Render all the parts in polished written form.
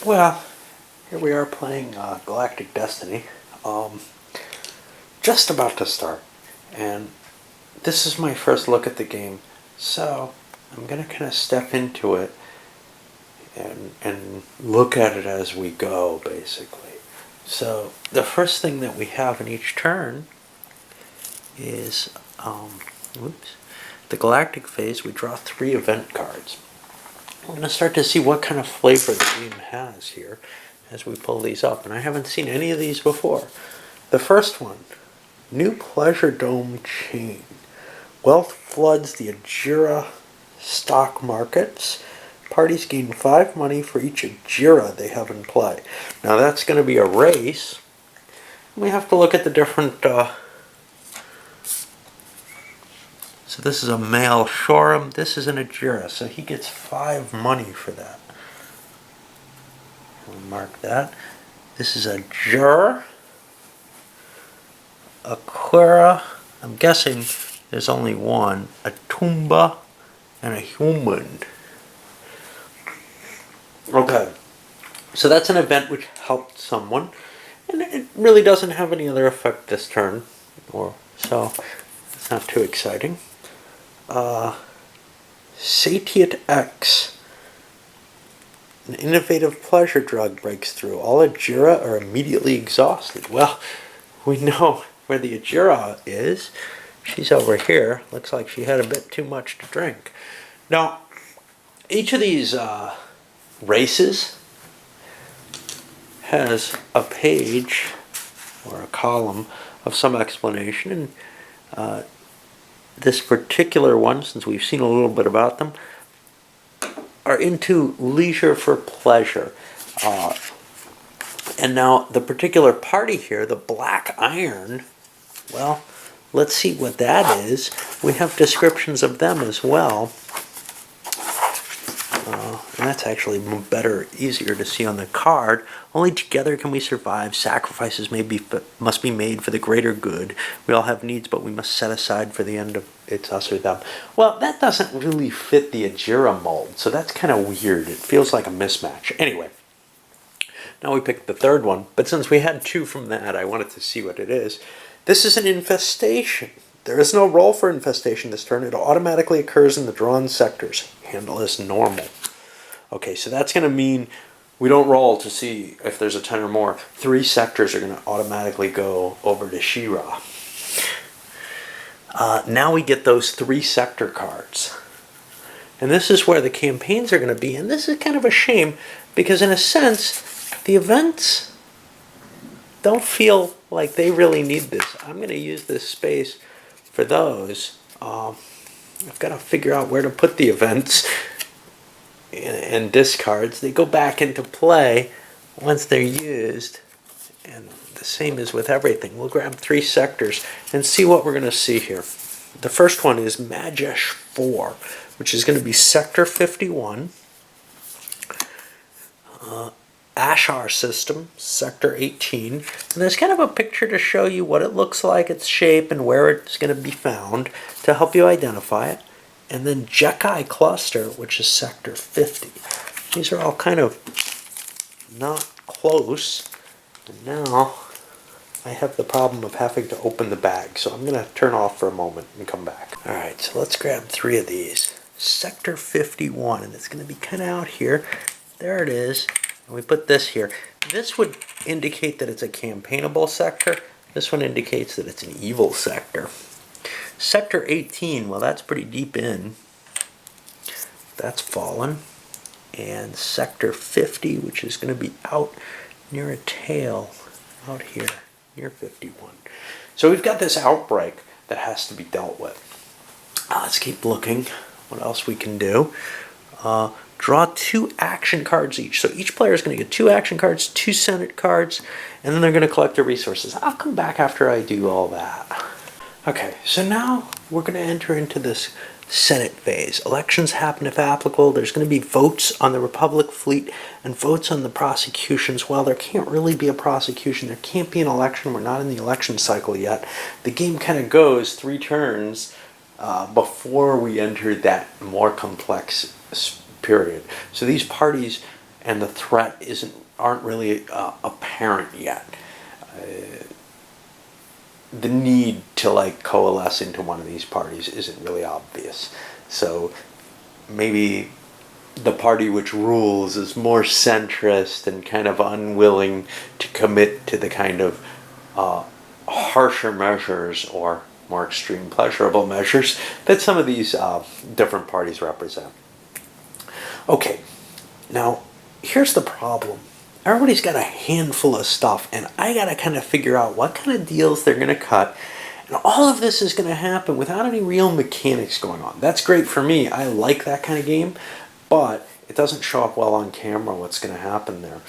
Well, here we are playing Galactic Destiny. Um, just about to start. And this is my first look at the game. So I'm going to kind of step into it and look at it as we go, basically. So the first thing that we have in each turn is the Galactic phase. We draw 3 event cards. We're going to start to see what kind of flavor the game has here as we pull these up. And I haven't seen any of these before. The first one, New Pleasure Dome Chain. Wealth floods the Ajira stock markets. Parties gain 5 money for each Ajira they have in play. Now that's going to be a race. We have to look at the different... So this is a male Shorum. This is an Ajira, so he gets 5 money for that. We'll mark that. This is a Jur. Aquara. I'm guessing there's only one. A Tumba and a human. Okay. So that's an event which helped someone. And it really doesn't have any other effect this turn. So it's not too exciting. Satiate X. An innovative pleasure drug breaks through. All Ajira are immediately exhausted. Well, we know where the Ajira is. She's over here. Looks like she had a bit too much to drink. Now, each of these races has a page or a column of some explanation. And this particular one, since we've seen a little bit about them, are into leisure for pleasure. And now the particular party here, the Black Iron, well, let's see what that is. We have descriptions of them as well. And that's actually easier to see on the card. Only together can we survive. Sacrifices must be made for the greater good. We all have needs, but we must set aside for the end of it's us or them. Well, that doesn't really fit the Ajira mold, so that's kind of weird. It feels like a mismatch. Anyway, now we picked the third one, but since we had 2 from that, I wanted to see what it is. This is an infestation. There is no roll for infestation this turn. It automatically occurs in the drawn sectors. Handle is normal. Okay, so that's going to mean we don't roll to see if there's a 10 or more. 3 sectors are going to automatically go over to She-Ra. Now we get those 3 sector cards. And this is where the campaigns are going to be. And this is kind of a shame because in a sense, the events don't feel like they really need this. I'm going to use this space for those. I've got to figure out where to put the events and discards. They go back into play once they're used. And the same is with everything. We'll grab 3 sectors and see what we're going to see here. The first one is Majesh 4, which is going to be Sector 51. Ashar System, Sector 18. And there's kind of a picture to show you what it looks like, its shape, and where it's going to be found to help you identify it. And then Jekai Cluster, which is Sector 50. These are all kind of not close. And now I have the problem of having to open the bag. So I'm going to turn off for a moment and come back. Alright, so let's grab 3 of these. Sector 51, and it's going to be kind of out here. There it is. And we put this here. This would indicate that it's a campaignable sector. This one indicates that it's an evil sector. Sector 18, well, that's pretty deep in. That's fallen. And Sector 50, which is going to be out near a tail, out here, near 51. So we've got this outbreak that has to be dealt with. Let's keep looking what else we can do. Draw 2 action cards each. So each player is going to get 2 action cards, 2 Senate cards, and then they're going to collect their resources. I'll come back after I do all that. Okay, so now we're going to enter into this Senate phase. Elections happen if applicable. There's going to be votes on the Republic fleet and votes on the prosecutions. Well, there can't really be a prosecution. There can't be an election. We're not in the election cycle yet. The game kind of goes 3 turns before we enter that more complex period. So these parties and the threat aren't really apparent yet. The need to like coalesce into one of these parties isn't really obvious. So maybe the party which rules is more centrist and kind of unwilling to commit to the kind of harsher measures or more extreme pleasurable measures that some of these different parties represent. Okay, now here's the problem. Everybody's got a handful of stuff, and I got to kind of figure out what kind of deals they're going to cut. And all of this is going to happen without any real mechanics going on. That's great for me. I like that kind of game, but it doesn't show up well on camera what's going to happen there.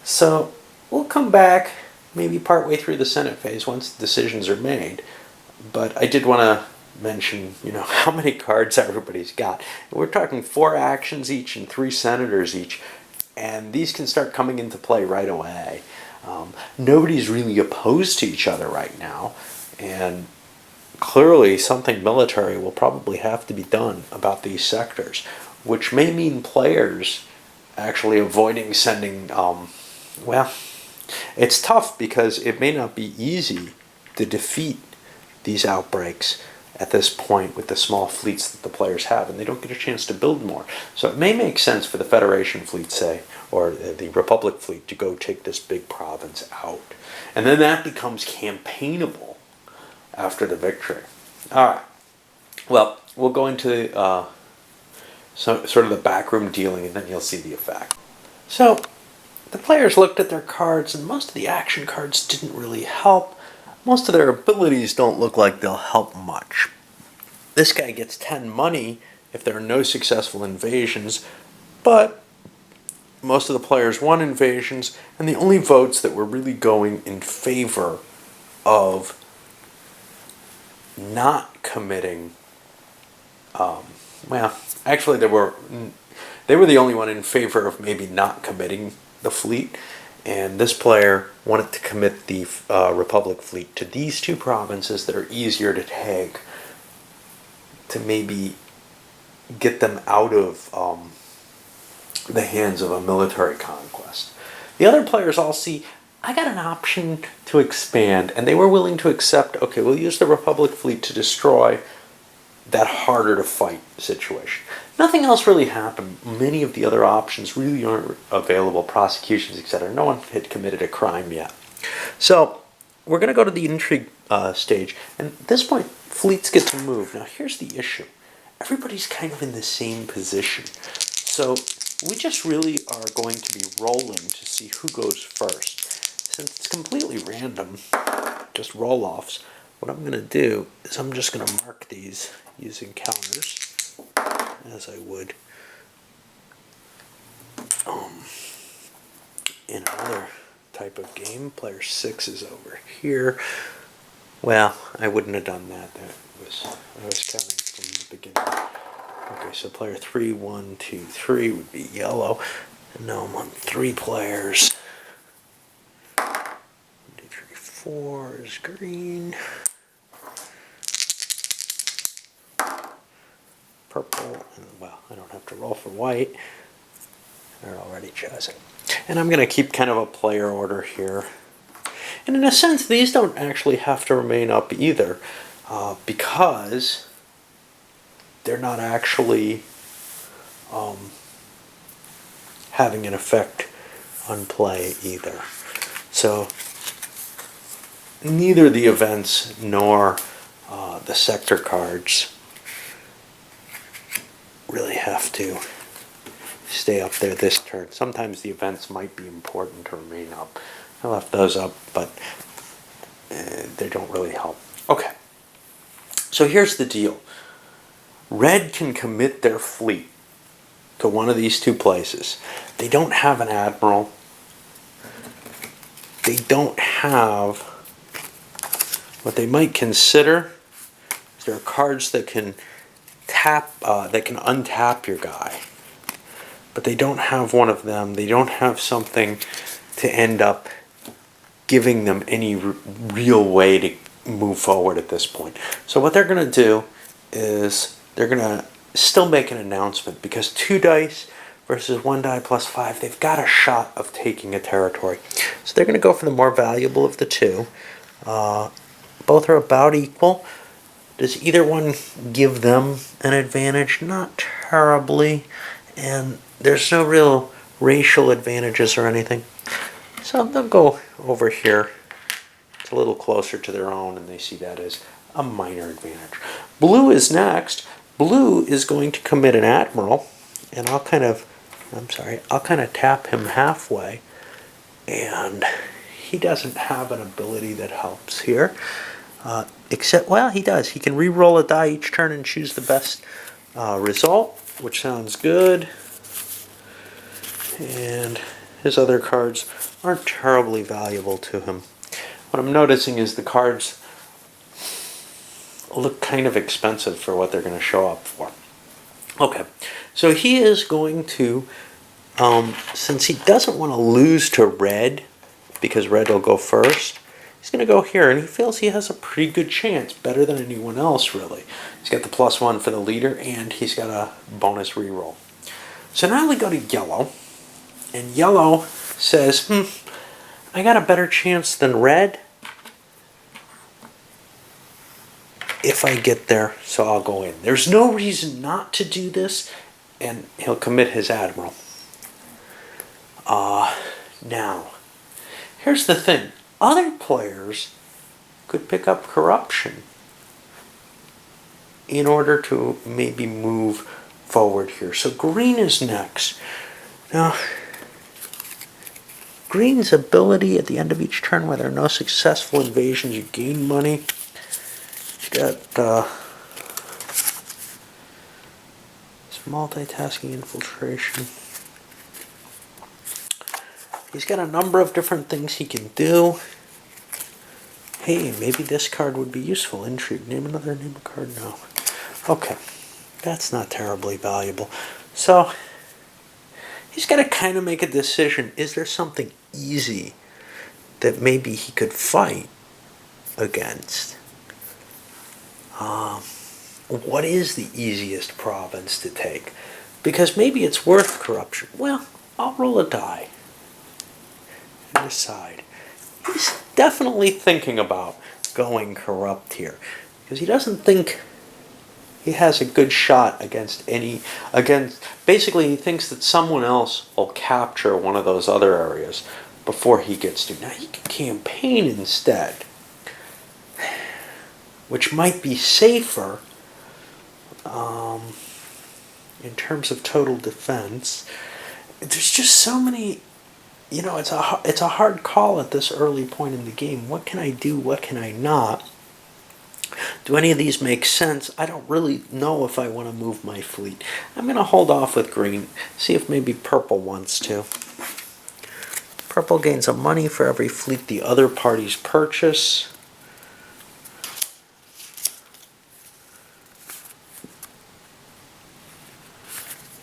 So we'll come back maybe partway through the Senate phase once decisions are made. But I did want to mention, how many cards everybody's got. We're talking 4 actions each and 3 senators each. And these can start coming into play right away. Nobody's really opposed to each other right now. And clearly something military will probably have to be done about these sectors, which may mean players actually avoiding sending, it's tough because it may not be easy to defeat these outbreaks at this point with the small fleets that the players have, and they don't get a chance to build more. So it may make sense for the Federation fleet, say, or the Republic fleet to go take this big province out. And then that becomes campaignable after the victory. All right. Well, we'll go into sort of the backroom dealing, and then you'll see the effect. So the players looked at their cards, and most of the action cards didn't really help. Most of their abilities don't look like they'll help much. This guy gets 10 money if there are no successful invasions, but most of the players won invasions, and the only votes that were really going in favor of not committing, actually they were the only one in favor of maybe not committing the fleet. And this player wanted to commit the Republic fleet to these 2 provinces that are easier to take, to maybe get them out of the hands of a military conquest. The other players all see, I got an option to expand, and they were willing to accept, okay, we'll use the Republic fleet to destroy that harder to fight situation. Nothing else really happened. Many of the other options really aren't available, prosecutions, etc. No one had committed a crime yet. So we're going to go to the intrigue stage, and at this point, fleets get to move. Now here's the issue. Everybody's kind of in the same position. So we just really are going to be rolling to see who goes first. Since it's completely random, just roll-offs, what I'm going to do is I'm just going to mark these using counters, as I would in another type of game. Player 6 is over here. Well, I wouldn't have done that. I was counting from the beginning. Okay, so player 3, 1, 2, 3 would be yellow. And now I'm on 3 players. 1, 2, 3, 4 is green. Purple, and well, I don't have to roll for white. They're already chosen. And I'm going to keep kind of a player order here. And in a sense, these don't actually have to remain up either, because they're not actually having an effect on play either. So neither the events nor the sector cards really have to stay up there this turn. Sometimes the events might be important to remain up. I left those up, but they don't really help. Okay, so here's the deal. Red can commit their fleet to one of these 2 places. They don't have an admiral. They don't have what they might consider. There are cards that can untap your guy, but they don't have one of them. They don't have something to end up giving them any real way to move forward at this point. So what they're going to do is they're going to still make an announcement, because 2 dice versus 1 die plus 5, they've got a shot of taking a territory. So they're going to go for the more valuable of the two. Both are about equal. Does either one give them an advantage? Not terribly. And there's no real racial advantages or anything. So they'll go over here. It's a little closer to their own, and they see that as a minor advantage. Blue is next. Blue is going to commit an admiral, and I'll kind of tap him halfway, and he doesn't have an ability that helps here. Except, well, he does. He can re-roll a die each turn and choose the best result, which sounds good. And his other cards aren't terribly valuable to him. What I'm noticing is the cards look kind of expensive for what they're going to show up for. Okay, so he is going to, since he doesn't want to lose to red, because red will go first, he's going to go here, and he feels he has a pretty good chance, better than anyone else, really. He's got the +1 for the leader, and he's got a bonus reroll. So now we go to yellow, and yellow says, I got a better chance than red if I get there, so I'll go in. There's no reason not to do this, and he'll commit his admiral. Now, here's the thing. Other players could pick up corruption in order to maybe move forward here. So green is next. Now, green's ability at the end of each turn, where there are no successful invasions, you gain money. He's got multitasking infiltration. He's got a number of different things he can do. Hey, maybe this card would be useful. Intrigue. Name a card. No. Okay. That's not terribly valuable. So, he's got to kind of make a decision. Is there something easy that maybe he could fight against? What is the easiest province to take? Because maybe it's worth corruption. Well, I'll roll a die and decide. He's definitely thinking about going corrupt here, because he doesn't think he has a good shot basically he thinks that someone else will capture one of those other areas before he gets to. Now he can campaign instead, which might be safer in terms of total defense. There's just so many, it's a hard call at this early point in the game. What can I do? What can I not? Do any of these make sense? I don't really know if I want to move my fleet. I'm going to hold off with green, see if maybe purple wants to. Purple gains a money for every fleet the other parties purchase.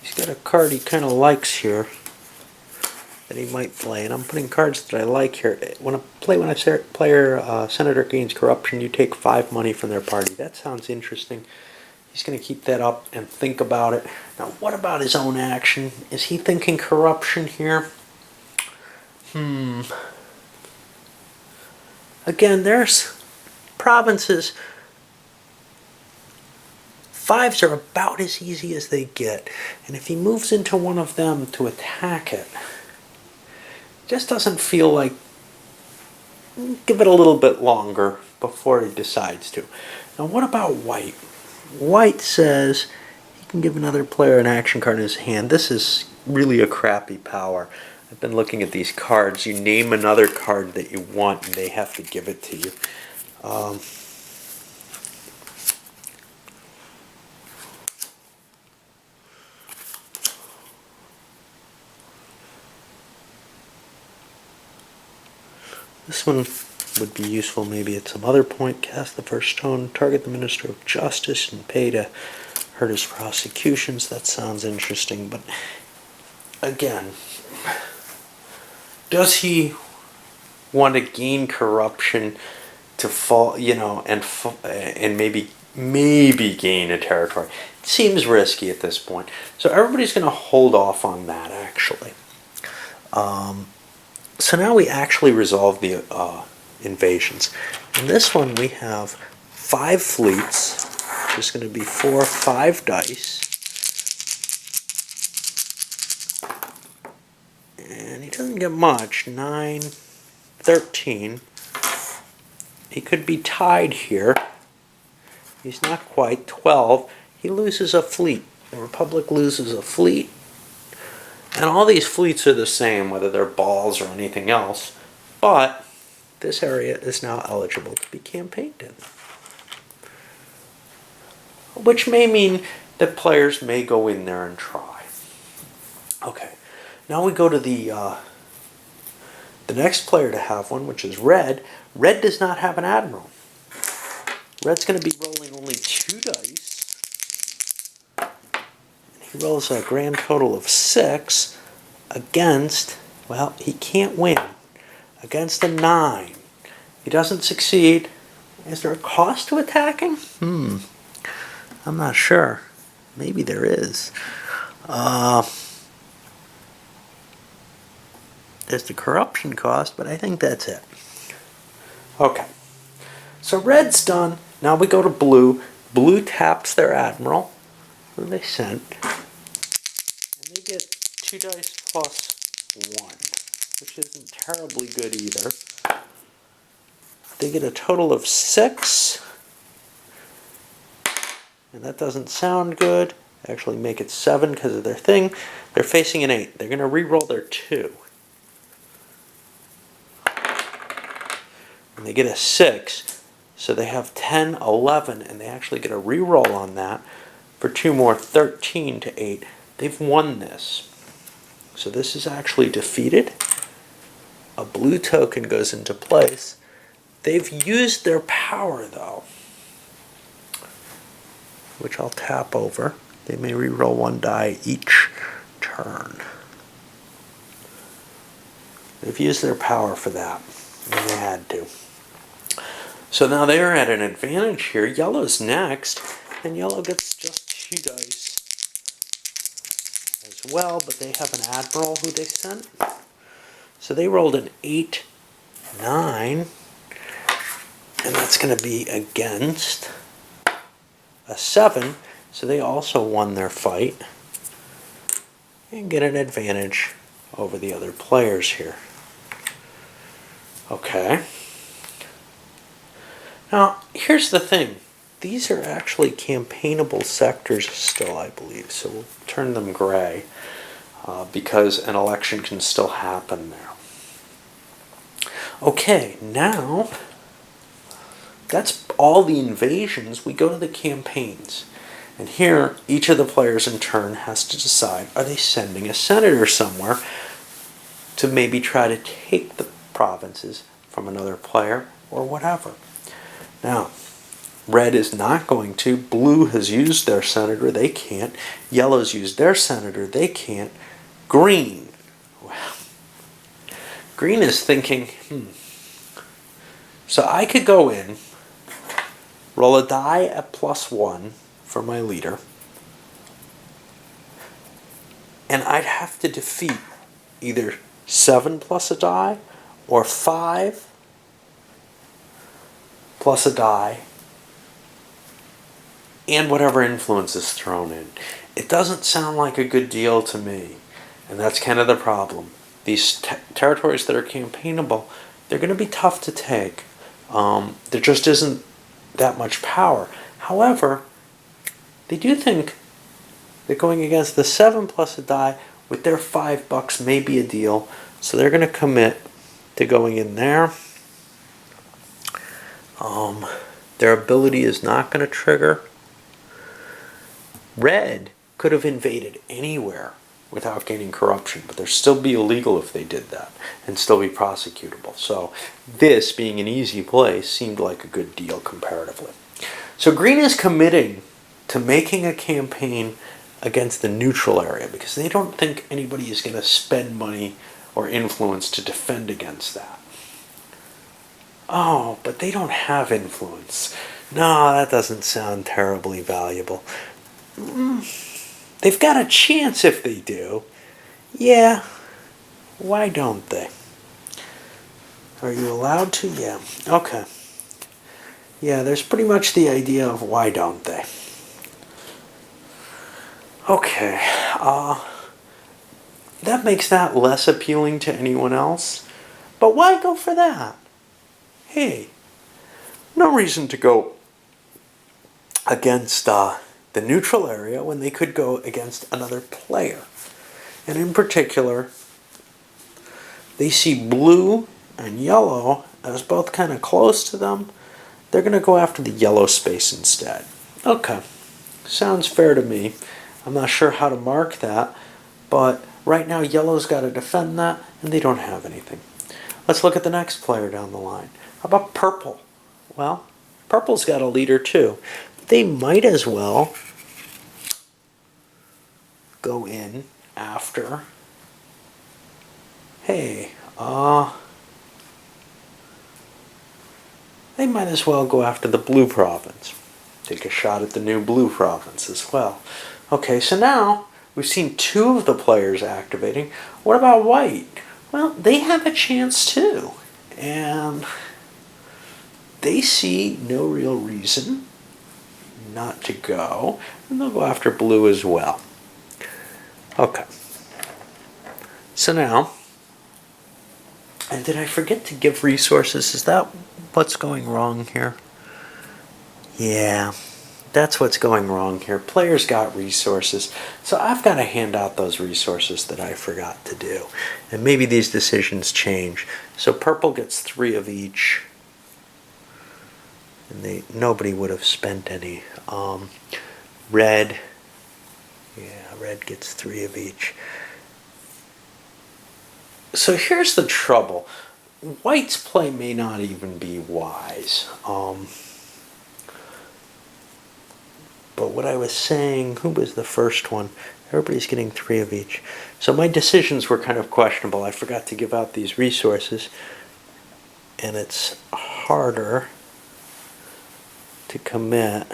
He's got a card he kind of likes here that he might play, and I'm putting cards that I like here. When a player senator gains corruption, you take 5 money from their party. That sounds interesting. He's going to keep that up and think about it. Now, what about his own action? Is he thinking corruption here? Again, there's provinces. 5s are about as easy as they get, and if he moves into one of them to attack it, just doesn't feel like. Give it a little bit longer before he decides to. Now, what about white? White says he can give another player an action card in his hand. This is really a crappy power. I've been looking at these cards. You name another card that you want, and they have to give it to you. This one would be useful maybe at some other point. Cast the first stone, target the Minister of Justice, and pay to hurt his prosecutions. That sounds interesting, but again, does he want to gain corruption to fall, and maybe maybe gain a territory. It seems risky at this point. So everybody's going to hold off on that, actually. So now we actually resolve the invasions. In this one, we have 5 fleets. It's going to be 4, 5 dice. And he doesn't get much. 9, 13. He could be tied here. He's not quite. 12. He loses a fleet. The Republic loses a fleet. And all these fleets are the same, whether they're balls or anything else. But this area is now eligible to be campaigned in. Which may mean that players may go in there and try. Okay. Now we go to the next player to have one, which is Red. Red does not have an admiral. Red's going to be rolling only 2 dice. He rolls a grand total of 6 against, well, he can't win. Against a 9. He doesn't succeed. Is there a cost to attacking? I'm not sure. Maybe there is. There's the corruption cost, but I think that's it. Okay. So red's done. Now we go to blue. Blue taps their admiral, who they sent. And they get 2 dice plus 1, which isn't terribly good either. They get a total of 6. And that doesn't sound good. Actually make it 7 because of their thing. They're facing an 8. They're going to re-roll their 2. And they get a 6. So they have 10, 11, and they actually get a re-roll on that for 2 more, 13 to 8. They've won this. So this is actually defeated. A blue token goes into place. They've used their power, though, which I'll tap over. They may re-roll 1 die each turn. They've used their power for that, and they had to. So now they're at an advantage here. Yellow's next, and yellow gets just 2 dice as well, but they have an admiral who they sent. So they rolled an 8, 9, and that's going to be against a 7, so they also won their fight and get an advantage over the other players here. Okay. Now, here's the thing. These are actually campaignable sectors still, I believe, so we'll turn them gray because an election can still happen there. Okay, now that's all the invasions. We go to the campaigns. And here, each of the players in turn has to decide, are they sending a senator somewhere to maybe try to take the provinces from another player or whatever. Now, red is not going to. Blue has used their senator. They can't. Yellow's used their senator. They can't. Green. Well, green is thinking, So I could go in, roll a die at +1 for my leader, and I'd have to defeat either 7 plus a die or 5 plus a die and whatever influence is thrown in. It doesn't sound like a good deal to me, and that's kind of the problem. These territories that are campaignable, they're going to be tough to take. There just isn't that much power. However, they do think that going against the 7 plus a die with their $5 may be a deal, so they're going to commit to going in there. Their ability is not going to trigger. Red could have invaded anywhere without gaining corruption, but they'd still be illegal if they did that and still be prosecutable. So this, being an easy play, seemed like a good deal comparatively. So green is committing to making a campaign against the neutral area because they don't think anybody is going to spend money or influence to defend against that. Oh, but they don't have influence. No, that doesn't sound terribly valuable. They've got a chance if they do. Yeah, why don't they? Are you allowed to? Yeah. Okay. Yeah, there's pretty much the idea of why don't they. Okay. That makes that less appealing to anyone else. But why go for that? Hey, no reason to go against the neutral area when they could go against another player. And in particular, they see blue and yellow as both kind of close to them. They're going to go after the yellow space instead. Okay, sounds fair to me. I'm not sure how to mark that, but right now yellow's got to defend that, and they don't have anything. Let's look at the next player down the line. How about purple? Well, purple's got a leader too. They might as well go in after. Hey, they might as well go after the blue province. Take a shot at the new blue province as well. Okay, so now we've seen two of the players activating. What about white? Well, they have a chance too. And they see no real reason not to go. And they'll go after blue as well. Okay. So now, and did I forget to give resources? Is that what's going wrong here? Yeah, that's what's going wrong here. Players got resources, so I've got to hand out those resources that I forgot to do. And maybe these decisions change. So purple gets 3 of each. And nobody would have spent any. Red, yeah, red gets 3 of each. So here's the trouble. White's play may not even be wise. But what I was saying, who was the first one? Everybody's getting 3 of each. So my decisions were kind of questionable. I forgot to give out these resources. And it's harder to commit.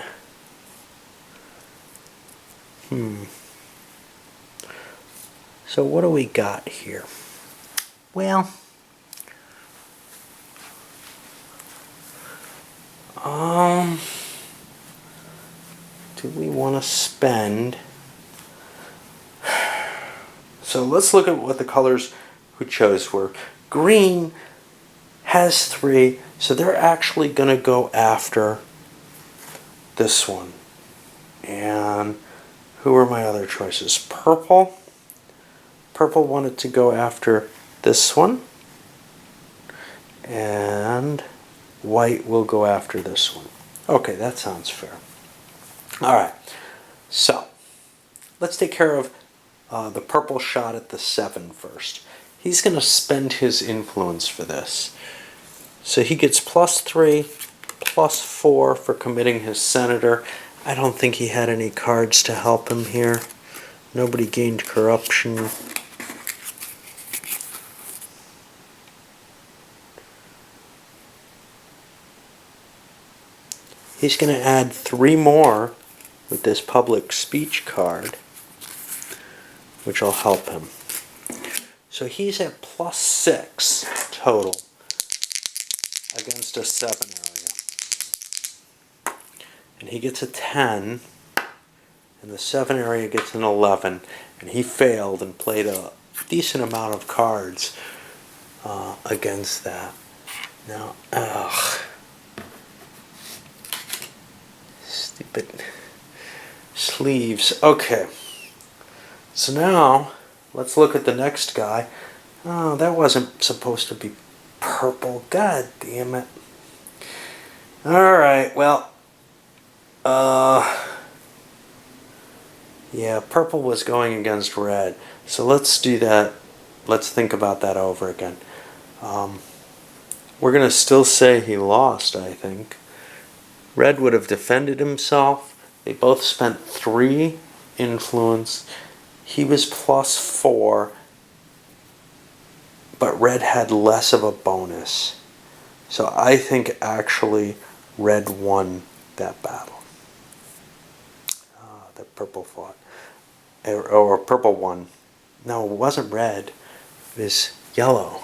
So what do we got here? Well, do we want to spend? So let's look at what the colors who chose were. Green has 3, so they're actually going to go after this one. And who are my other choices? Purple. Purple wanted to go after this one. And white will go after this one. Okay, that sounds fair. Alright, so let's take care of the purple shot at the 7 first. He's going to spend his influence for this. So he gets +3, +4 for committing his senator. I don't think he had any cards to help him here. Nobody gained corruption. He's going to add 3 more with this public speech card, which will help him. So he's at +6 total against a 7 area. And he gets a 10, and the 7 area gets an 11, and he failed and played a decent amount of cards against that. Now, stupid sleeves. Okay. So now, let's look at the next guy. Oh, that wasn't supposed to be purple. God damn it. Alright, well, yeah, purple was going against red. So let's do that. Let's think about that over again. We're going to still say he lost, I think. Red would have defended himself. They both spent 3 influence. He was +4, but red had less of a bonus. So I think actually red won that battle. The purple fought. Or purple one. No, it wasn't red. It was yellow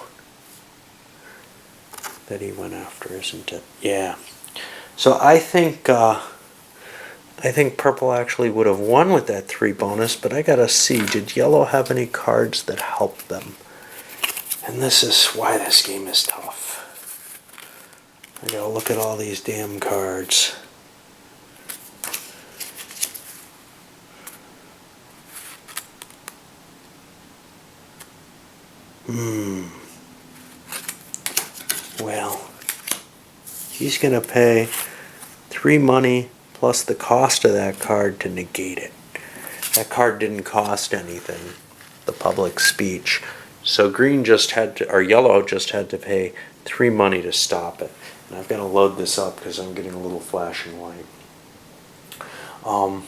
that he went after, isn't it? Yeah. So I think purple actually would have won with that 3 bonus, but I gotta see, did yellow have any cards that helped them? And this is why this game is tough. I gotta look at all these damn cards. Well, he's gonna pay 3 money plus the cost of that card to negate it. That card didn't cost anything, the public speech. So green just had to, or yellow just had to pay 3 money to stop it. And I've got to load this up because I'm getting a little flashing light. I'll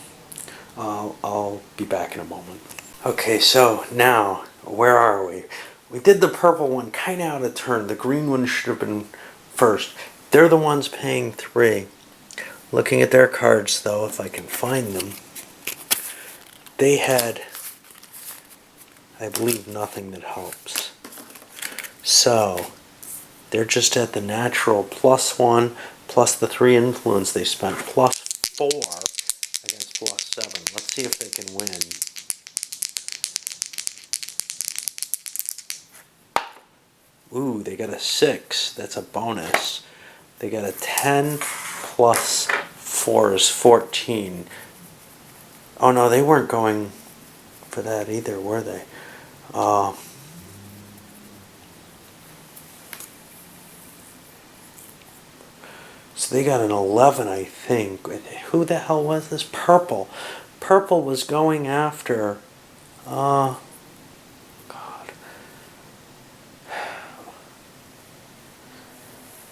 be back in a moment. Okay, so now, where are we? We did the purple one kind of out of turn. The green one should have been first. They're the ones paying 3. Looking at their cards, though, if I can find them, they had, I believe, nothing that helps. So, they're just at the natural +1 plus the 3 influence they spent +4 against +7. Let's see if they can win. Ooh, they got a 6. That's a bonus. They got a 10 plus 4 is 14. Oh no, they weren't going for that either, were they? So they got an 11, I think. Who the hell was this? Purple. Purple was going after... God.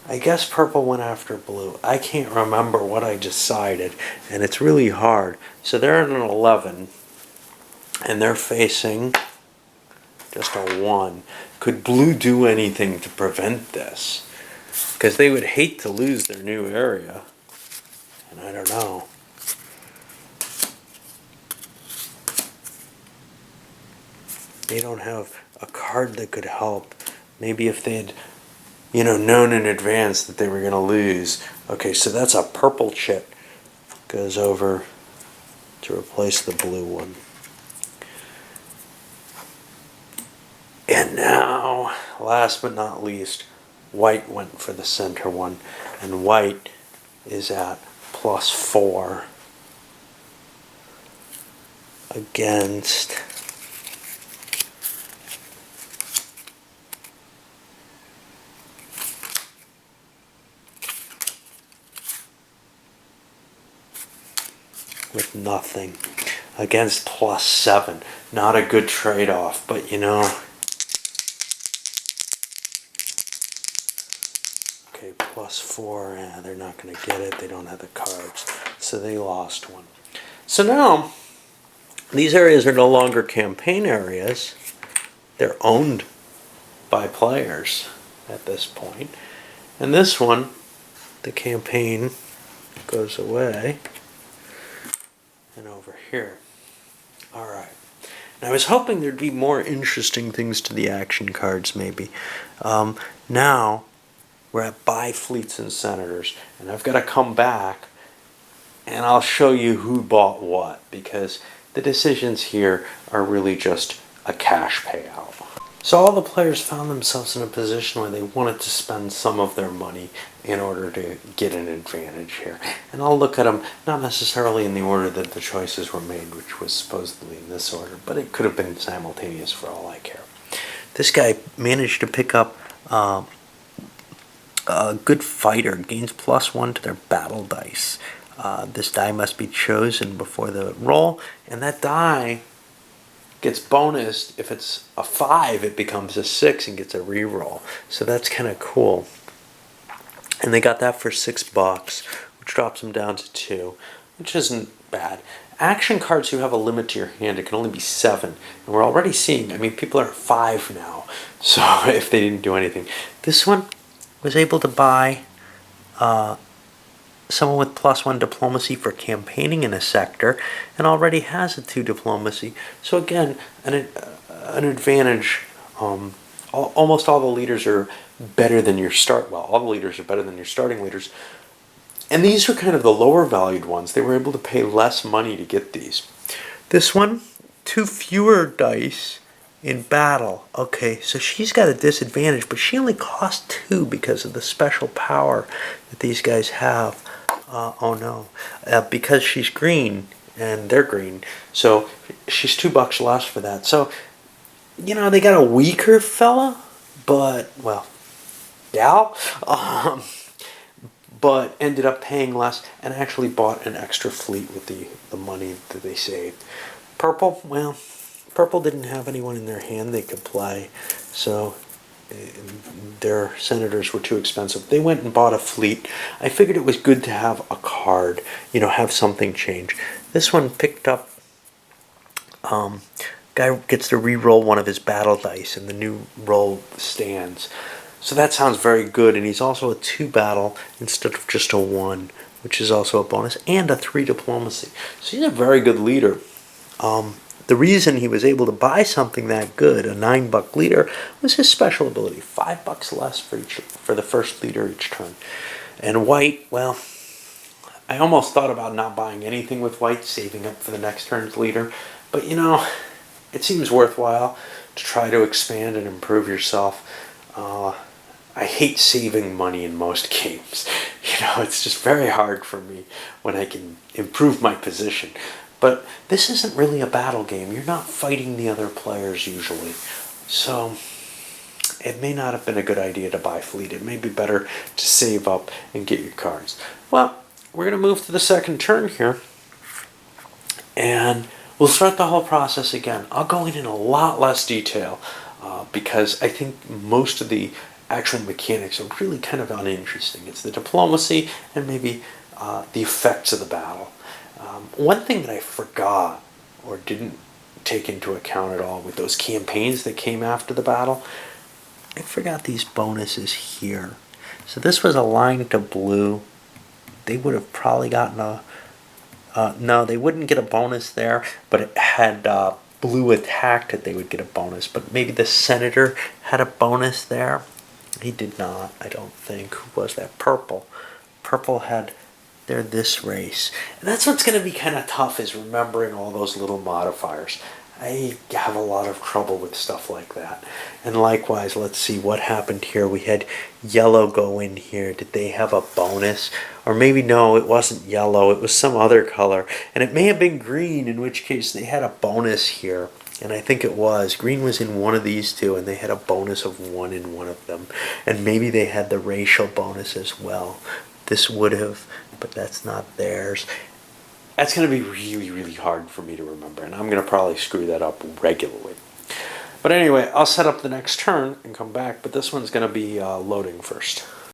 I guess purple went after blue. I can't remember what I decided, and it's really hard. So they're at an 11, and they're facing just a 1. Could blue do anything to prevent this? Because they would hate to lose their new area. And I don't know. They don't have a card that could help. Maybe if they'd, known in advance that they were going to lose. Okay, so that's a purple chip. Goes over to replace the blue one. And now, last but not least, white went for the center one. And white is at +4 against with nothing against +7. Not a good trade-off, but okay, +4, yeah, they're not going to get it. They don't have the cards, so they lost one. So now, these areas are no longer campaign areas. They're owned by players at this point. And this one, the campaign goes away. And over here. Alright. And I was hoping there'd be more interesting things to the action cards, maybe. Now, we're at buy fleets and senators. And I've got to come back and I'll show you who bought what. Because the decisions here are really just a cash payout. So all the players found themselves in a position where they wanted to spend some of their money in order to get an advantage here. And I'll look at them, not necessarily in the order that the choices were made, which was supposedly in this order, but it could have been simultaneous for all I care. This guy managed to pick up a good fighter, gains +1 to their battle dice. This die must be chosen before the roll, and that die gets bonused. If it's a 5, it becomes a 6 and gets a reroll. So that's kind of cool. And they got that for $6, which drops them down to 2, which isn't bad. Action cards, you have a limit to your hand. It can only be 7. And we're already seeing, people are at 5 now. So if they didn't do anything. This one was able to buy someone with +1 diplomacy for campaigning in a sector and already has a 2 diplomacy. So again, an advantage. Almost all the leaders are better than your all the leaders are better than your starting leaders. And these are kind of the lower valued ones. They were able to pay less money to get these. This one, 2 fewer dice in battle. Okay, so she's got a disadvantage, but she only cost 2 because of the special power that these guys have. Oh no, because she's green and they're green, so she's $2 less for that. So, they got a weaker fella, but, well, gal, but ended up paying less and actually bought an extra fleet with the money that they saved. Purple, well, Purple didn't have anyone in their hand they could play, so their senators were too expensive. They went and bought a fleet. I figured it was good to have a card, have something change. This one picked up, guy gets to re-roll one of his battle dice and the new roll stands. So that sounds very good, and he's also a 2 battle instead of just a 1, which is also a bonus, and a 3 diplomacy. So he's a very good leader. The reason he was able to buy something that good, a $9 leader, was his special ability. $5 less for the first leader each turn. And white, well, I almost thought about not buying anything with white, saving up for the next turn's leader. But it seems worthwhile to try to expand and improve yourself. I hate saving money in most games. It's just very hard for me when I can improve my position. But this isn't really a battle game. You're not fighting the other players usually. So it may not have been a good idea to buy fleet. It may be better to save up and get your cards. Well, we're going to move to the second turn here. And we'll start the whole process again. I'll go in a lot less detail because I think most of the actual mechanics are really kind of uninteresting. It's the diplomacy and maybe the effects of the battle. One thing that I forgot or didn't take into account at all with those campaigns that came after the battle, I forgot these bonuses here. So this was aligned to blue. They would have probably gotten no, they wouldn't get a bonus there, but it had blue attacked it, they would get a bonus. But maybe the senator had a bonus there. He did not, I don't think. Who was that? Purple. Purple had this race. And that's what's going to be kind of tough, is remembering all those little modifiers. I have a lot of trouble with stuff like that. And likewise, let's see what happened here. We had yellow go in here. Did they have a bonus? Or maybe no, it wasn't yellow. It was some other color. And it may have been green, in which case they had a bonus here. And I think it was. Green was in one of these two, and they had a bonus of 1 in one of them. And maybe they had the racial bonus as well. This would have, but that's not theirs. That's going to be really, really hard for me to remember, and I'm going to probably screw that up regularly. But anyway, I'll set up the next turn and come back, but this one's going to be loading first.